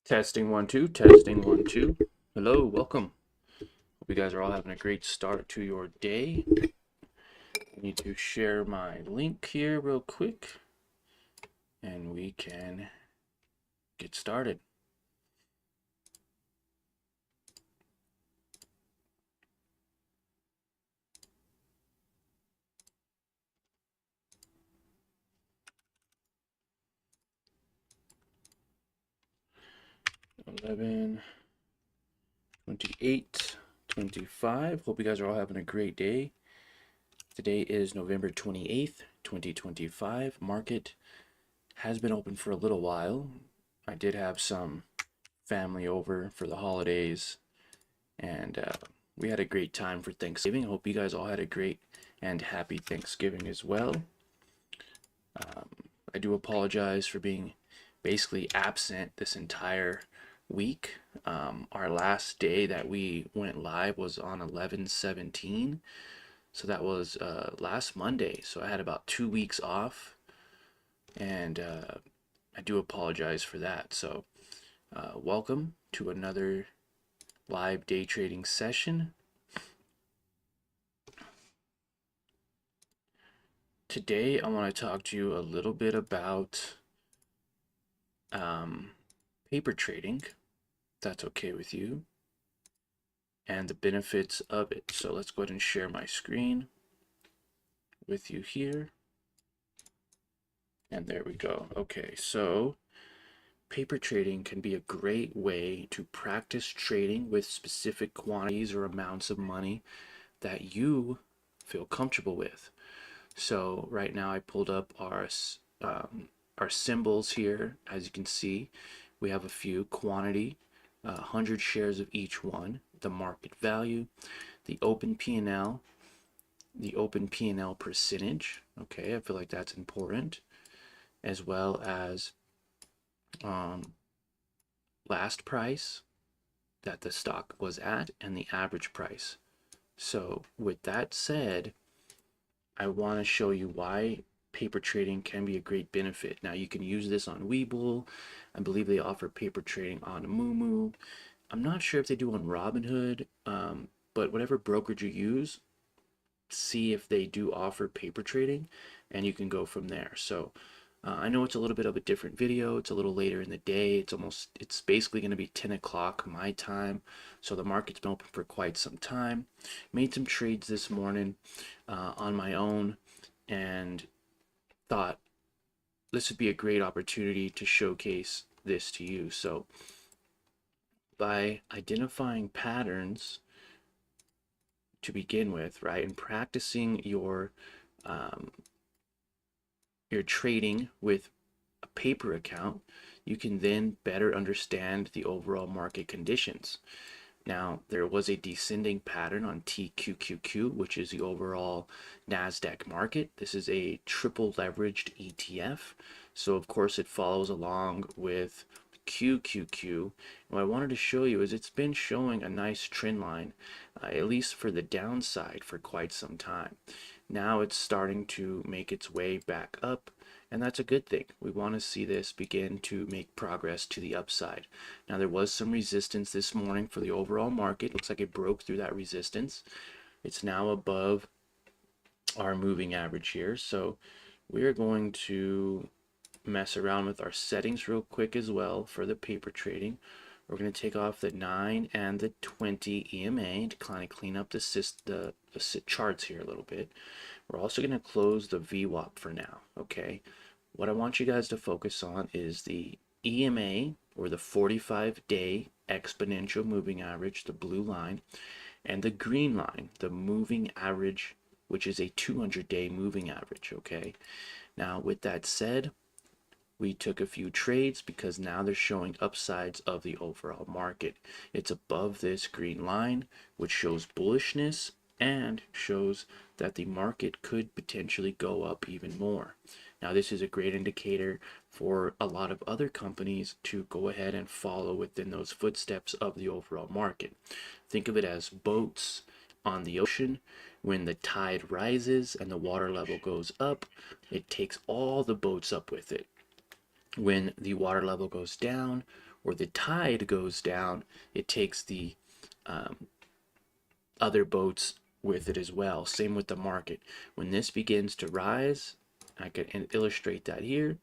Testing 1 2, testing 1 2. Hello, welcome. Hope you guys are all having a great start to your day. I need to share my link here real quick and we can get started. $11, $28, $25. Hope you guys are all having a great day. Today is November 28th, 2025. Market has been open for a little while. I did have some family over for the holidays, and we had a great time for Thanksgiving. I hope you guys all had a great and happy Thanksgiving as well. I do apologize for being basically absent this entire week. Our last day that we went live was on 11/17, so that was last Monday. So I had about 2 weeks off, and I do apologize for that. So welcome to another live day trading session. Today I want to talk to you a little bit about paper trading, if that's okay with you, and the benefits of it. So let's go ahead and share my screen with you here. And there we go. Okay, so paper trading can be a great way to practice trading with specific quantities or amounts of money that you feel comfortable with. So right now I pulled up our symbols here. As you can see, we have a few: quantity, 100 shares of each one, the market value, the open P&L, the open P&L percentage. Okay, I feel like that's important, as well as last price that the stock was at and the average price. So with that said, I want to show you why paper trading can be a great benefit. Now you can use this on WEBULL. I believe they offer paper trading on Moomoo. I'm not sure if they do on Robinhood, but whatever brokerage you use, see if they do offer paper trading, and you can go from there. So I know it's a little bit of a different video. It's a little later in the day. It's basically going to be 10 o'clock my time. So the market's been open for quite some time. Made some trades this morning on my own, and thought this would be a great opportunity to showcase this to you. So by identifying patterns to begin with, right, and practicing your trading with a paper account, you can then better understand the overall market conditions. Now, there was a descending pattern on TQQQ, which is the overall NASDAQ market. This is a triple leveraged ETF. So, of course, it follows along with QQQ. What I wanted to show you is it's been showing a nice trend line, at least for the downside, for quite some time. Now it's starting to make its way back up, and that's a good thing. We want to see this begin to make progress to the upside. Now there was some resistance this morning for the overall market. Looks like it broke through that resistance. It's now above our moving average here. So we're going to mess around with our settings real quick as well for the paper trading. We're going to take off the 9 and the 20 EMA to kind of clean up the charts here a little bit. We're also going to close the VWAP for now, okay? What I want you guys to focus on is the EMA, or the 45-day exponential moving average, the blue line, and the green line, the moving average, which is a 200-day moving average, okay? Now, with that said, we took a few trades because now they're showing upsides of the overall market. It's above this green line, which shows bullishness and shows that the market could potentially go up even more. Now, this is a great indicator for a lot of other companies to go ahead and follow within those footsteps of the overall market. Think of it as boats on the ocean. When the tide rises and the water level goes up, it takes all the boats up with it. When the water level goes down, or the tide goes down, it takes the other boats with it as well. Same with the market. When this begins to rise, I can illustrate that here.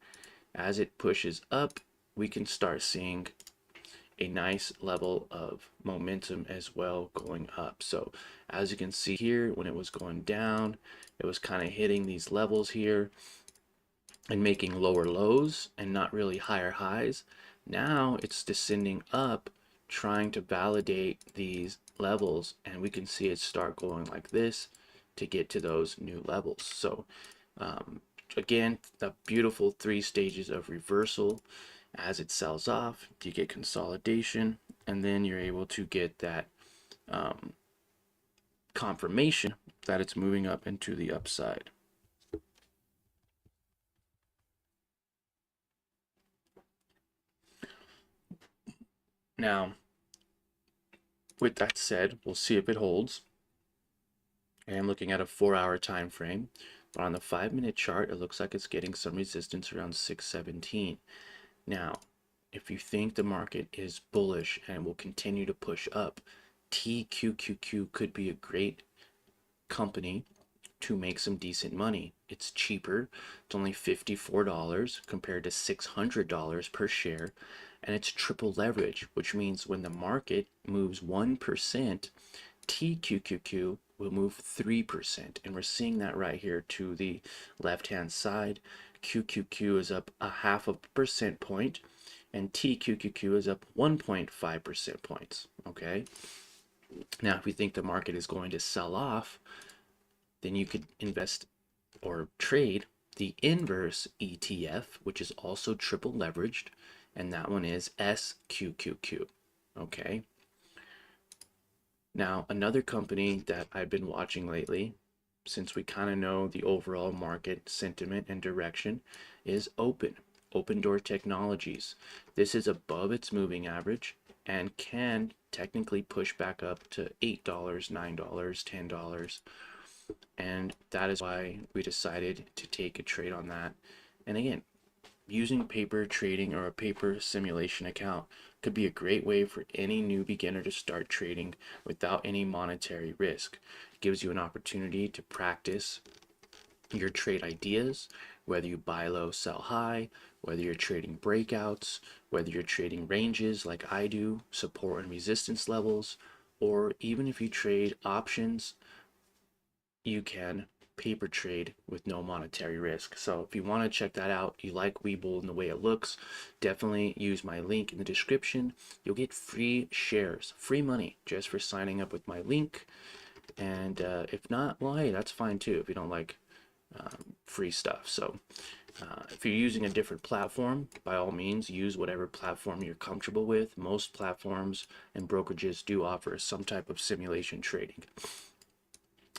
As it pushes up, we can start seeing a nice level of momentum as well going up. So as you can see here, when it was going down, it was kind of hitting these levels here and making lower lows and not really higher highs. Now it's descending up, trying to validate these levels, and we can see it start going like this to get to those new levels. So again, the beautiful 3 stages of reversal. As it sells off, you get consolidation, and then you're able to get that confirmation that it's moving up into the upside. Now, with that said, we'll see if it holds. I am looking at a 4-hour time frame, but on the 5-minute chart, it looks like it's getting some resistance around 617. Now, if you think the market is bullish and will continue to push up, TQQQ could be a great company to make some decent money. It's cheaper. It's only $54 compared to $600 per share, and it's triple leverage, which means when the market moves 1%, TQQQ will move 3%, and we're seeing that right here to the left hand side. QQQ is up a 0.5% point, and TQQQ is up 1.5% points. Okay, now if we think the market is going to sell off, then you could invest or trade the inverse ETF, which is also triple leveraged, and that one is SQQQ. Okay. Now, another company that I've been watching lately, since we kind of know the overall market sentiment and direction, is Open Door Technologies. This is above its moving average and can technically push back up to $8, $9, $10. And that is why we decided to take a trade on that. And again, using paper trading or a paper simulation account could be a great way for any new beginner to start trading without any monetary risk. It gives you an opportunity to practice your trade ideas, whether you buy low, sell high, whether you're trading breakouts, whether you're trading ranges like I do, support and resistance levels, or even if you trade options, you can paper trade with no monetary risk. So if you want to check that out, you like WEBULL and the way it looks, definitely use my link in the description. You'll get free shares, free money just for signing up with my link. And if not, well, hey, that's fine too if you don't like free stuff. So if you're using a different platform, by all means, use whatever platform you're comfortable with. Most platforms and brokerages do offer some type of simulation trading.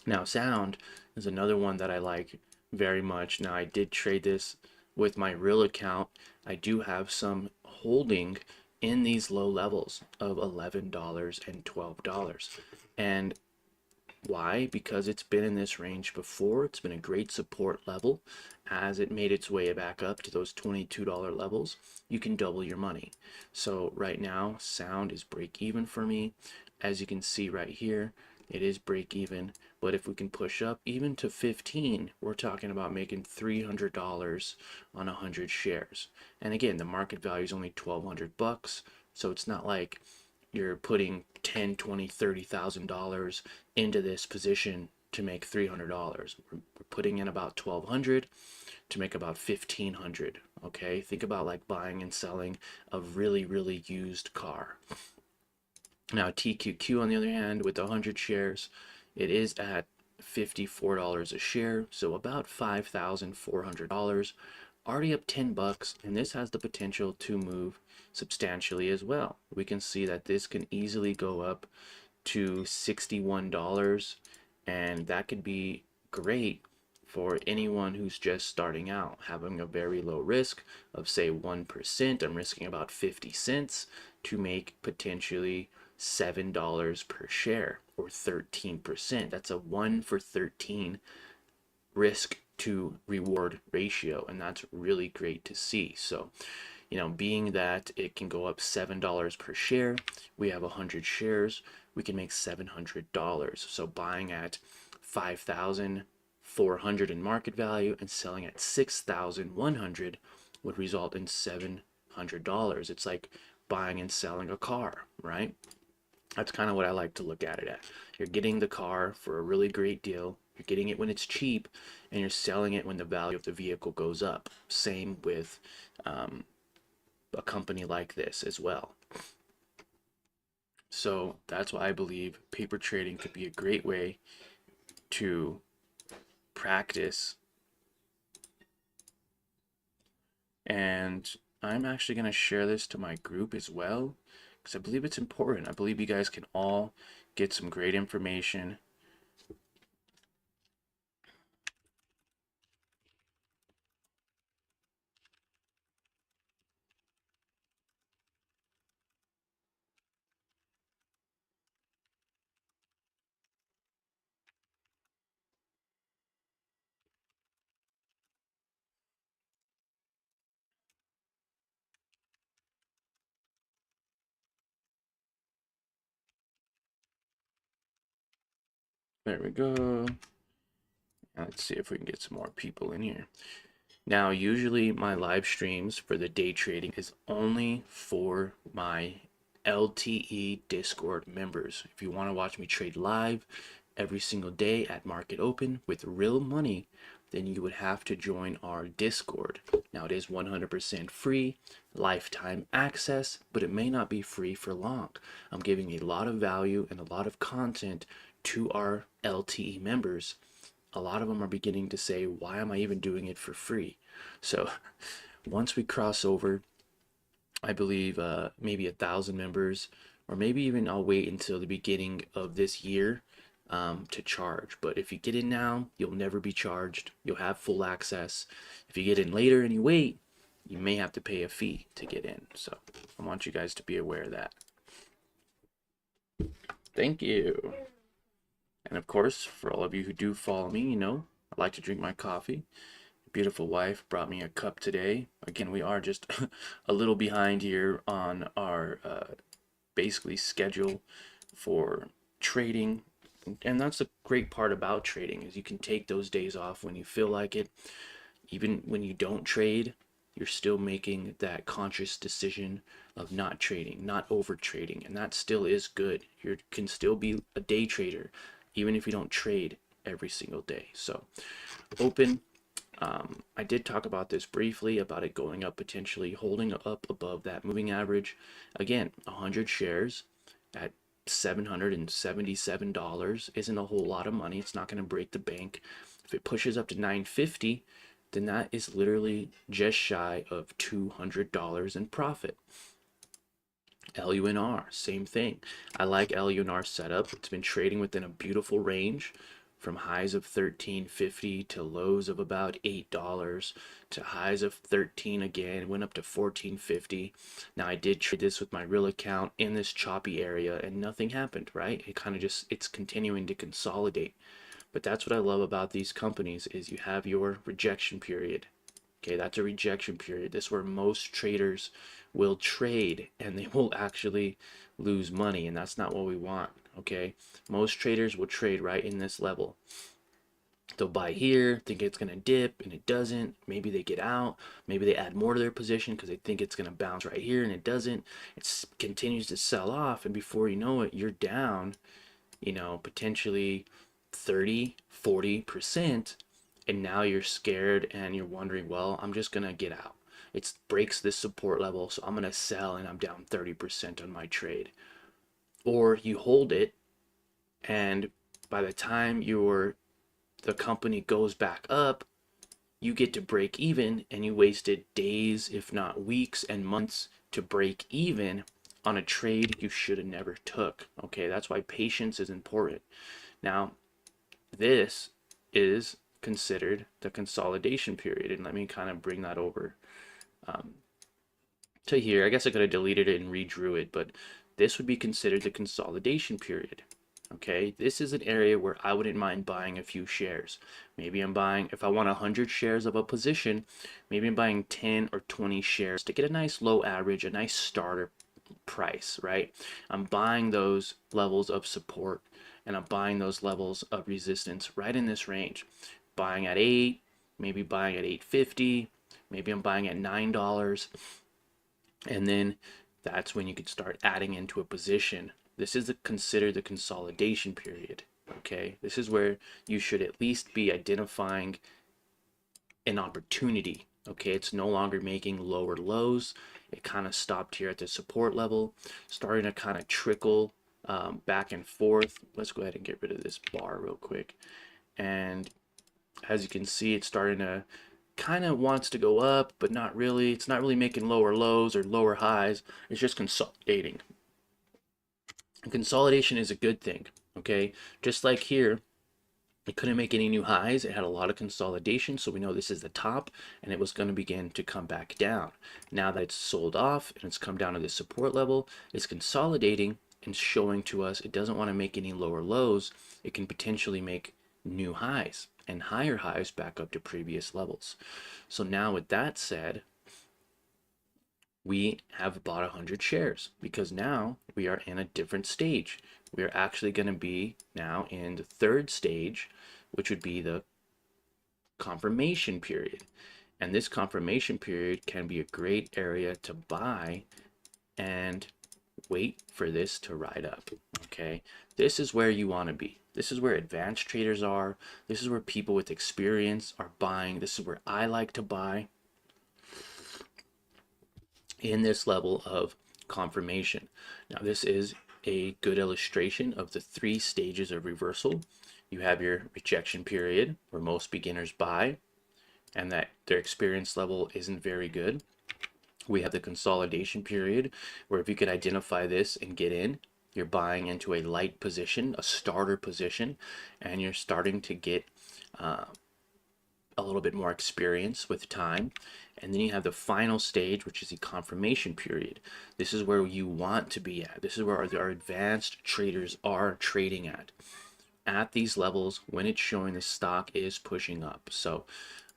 Now, Sound is another one that I like very much. Now, I did trade this with my real account. I do have some holding in these low levels of $11 and $12. And why? Because it's been in this range before. It's been a great support level. As it made its way back up to those $22 levels, you can double your money. So right now, Sound is break even for me. As you can see right here, it is break even, but if we can push up even to 15, we're talking about making $300 on 100 shares. And again, the market value is only $1,200, so it's not like you're putting $10, $20, $30,000 into this position to make $300. We're putting in about $1,200 to make about $1,500. Okay, think about like buying and selling a really used car. Now TQQ on the other hand, with 100 shares, it is at $54 a share, so about $5,400, already up $10, and this has the potential to move substantially as well. We can see that this can easily go up to $61, and that could be great for anyone who's just starting out, having a very low risk of say 1%. I'm risking about 50 cents to make potentially $7 per share, or 13%. That's a 1 for 13 risk to reward ratio, and that's really great to see. So being that it can go up $7 per share, we have 100 shares, we can make $700. So buying at 5,400 in market value and selling at 6,100 would result in $700. It's like buying and selling a car, right? That's kind of what I like to look at it at. You're getting the car for a really great deal. You're getting it when it's cheap, and you're selling it when the value of the vehicle goes up. Same with a company like this as well. So that's why I believe paper trading could be a great way to practice. And I'm actually going to share this to my group as well, because I believe it's important. I believe you guys can all get some great information. There we go. Let's see if we can get some more people in here. Now, usually my live streams for the day trading is only for my LTE Discord members. If you want to watch me trade live every single day at market open with real money, then you would have to join our Discord. Now, it is 100% free, lifetime access, but it may not be free for long. I'm giving a lot of value and a lot of content to our LTE members. A lot of them are beginning to say, why am I even doing it for free? So once we cross over, I believe maybe 1,000 members, or maybe even I'll wait until the beginning of this year to charge. But if you get in now, you'll never be charged. You'll have full access. If you get in later and you wait, you may have to pay a fee to get in. So I want you guys to be aware of that. Thank you. And of course, for all of you who do follow me, I like to drink my coffee. Beautiful wife brought me a cup today. Again, we are just a little behind here on our basically schedule for trading. And that's the great part about trading is you can take those days off when you feel like it. Even when you don't trade, you're still making that conscious decision of not trading, not over trading, and that still is good. You can still be a day trader even if you don't trade every single day. So open. I did talk about this briefly about it going up, potentially holding up above that moving average. Again, 100 shares at $777 isn't a whole lot of money. It's not going to break the bank. If it pushes up to 950, then that is literally just shy of $200 in profit. LUNR, same thing. I like LUNR setup. It's been trading within a beautiful range from highs of $13.50 to lows of about $8 to highs of 13 again, went up to $14.50. Now I did trade this with my real account in this choppy area and nothing happened, right? It kind of it's continuing to consolidate. But that's what I love about these companies is you have your rejection period. Okay, that's a rejection period. This is where most traders will trade and they will actually lose money, and that's not what we want. Okay, most traders will trade right in this level. They'll buy here, think it's gonna dip, and it doesn't. Maybe they get out, maybe they add more to their position because they think it's gonna bounce right here and it doesn't. It continues to sell off, and before you know it, you're down, potentially 30-40%, and now you're scared and you're wondering, well, I'm just gonna get out. It breaks this support level, so I'm gonna sell and I'm down 30% on my trade. Or you hold it, and by the time the company goes back up, you get to break even, and you wasted days, if not weeks and months, to break even on a trade you should have never took. Okay, that's why patience is important. Now, this is considered the consolidation period, and let me kind of bring that over to here. I guess I could have deleted it and redrew it, but this would be considered the consolidation period. Okay, this is an area where I wouldn't mind buying a few shares. Maybe I'm buying, if I want 100 shares of a position, maybe I'm buying 10 or 20 shares to get a nice low average, a nice starter price, right? I'm buying those levels of support and I'm buying those levels of resistance right in this range. Buying at 8, maybe buying at 8.50, maybe I'm buying at $9, and then that's when you could start adding into a position. This is considered the consolidation period. Okay, this is where you should at least be identifying an opportunity. Okay, it's no longer making lower lows. It kind of stopped here at the support level, starting to kind of trickle back and forth. Let's go ahead and get rid of this bar real quick. And as you can see, it's starting to kind of wants to go up, but not really. It's not really making lower lows or lower highs. It's just consolidating. And consolidation is a good thing. Okay, just like here, it couldn't make any new highs. It had a lot of consolidation, so we know this is the top, and it was going to begin to come back down. Now that it's sold off and it's come down to the support level, it's consolidating and showing to us it doesn't want to make any lower lows. It can potentially make new highs and higher highs back up to previous levels. So now with that said, we have bought 100 shares because now we are in a different stage. We are actually going to be now in the third stage, which would be the confirmation period. And this confirmation period can be a great area to buy and wait for this to ride up. Okay, this is where you want to be. This is where advanced traders are. This is where people with experience are buying. This is where I like to buy, in this level of confirmation. Now this is a good illustration of the 3 stages of reversal. You have your rejection period where most beginners buy and that their experience level isn't very good. We have the consolidation period where if you could identify this and get in, you're buying into a light position, a starter position, and you're starting to get a little bit more experience with time. And then you have the final stage, which is the confirmation period. This is where you want to be at. This is where our advanced traders are trading at these levels when it's showing the stock is pushing up. So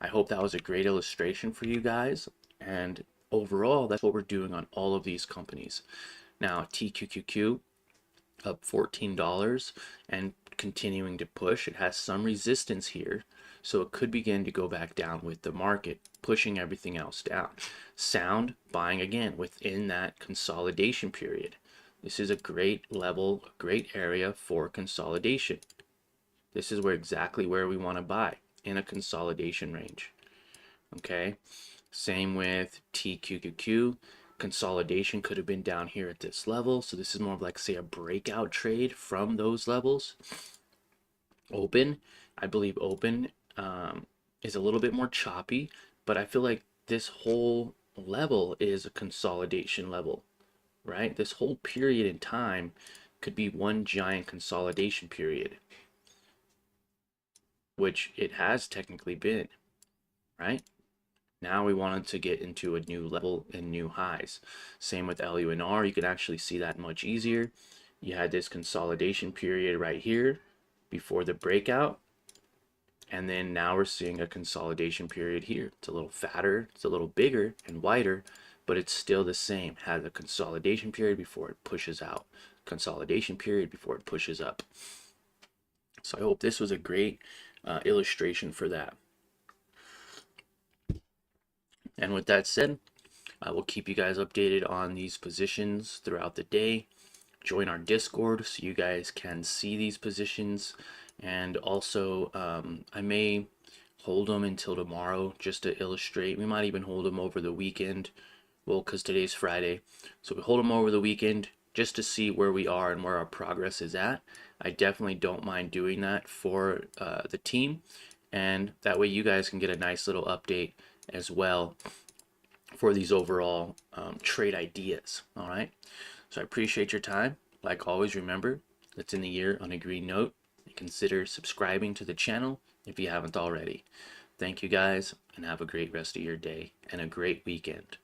I hope that was a great illustration for you guys. And overall, that's what we're doing on all of these companies. Now, TQQQ up $14 and continuing to push. It has some resistance here, so it could begin to go back down with the market, pushing everything else down. Sound buying again within that consolidation period. This is a great level, a great area for consolidation. This is exactly where we want to buy, in a consolidation range. Okay, same with TQQQ. Consolidation could have been down here at this level, so this is more of like, say, a breakout trade from those levels. Open, I believe open is a little bit more choppy, but I feel like this whole level is a consolidation level, right? This whole period in time could be one giant consolidation period, which it has technically been, right? Now we wanted to get into a new level and new highs. Same with LUNR, you can actually see that much easier. You had this consolidation period right here before the breakout, and then now we're seeing a consolidation period here. It's a little fatter, it's a little bigger and wider, but it's still the same. Has a consolidation period before it pushes out, consolidation period before it pushes up. So I hope this was a great illustration for that. And with that said, I will keep you guys updated on these positions throughout the day. Join our Discord so you guys can see these positions, and also I may hold them until tomorrow just to illustrate. We might even hold them over the weekend, well, because today's Friday, so we hold them over the weekend just to see where we are and where our progress is at. I definitely don't mind doing that for the team, and that way you guys can get a nice little update as well for these overall trade ideas. All right, so I appreciate your time. Like always, remember, let's end the year on a green note, and consider subscribing to the channel if you haven't already. Thank you guys, and have a great rest of your day and a great weekend.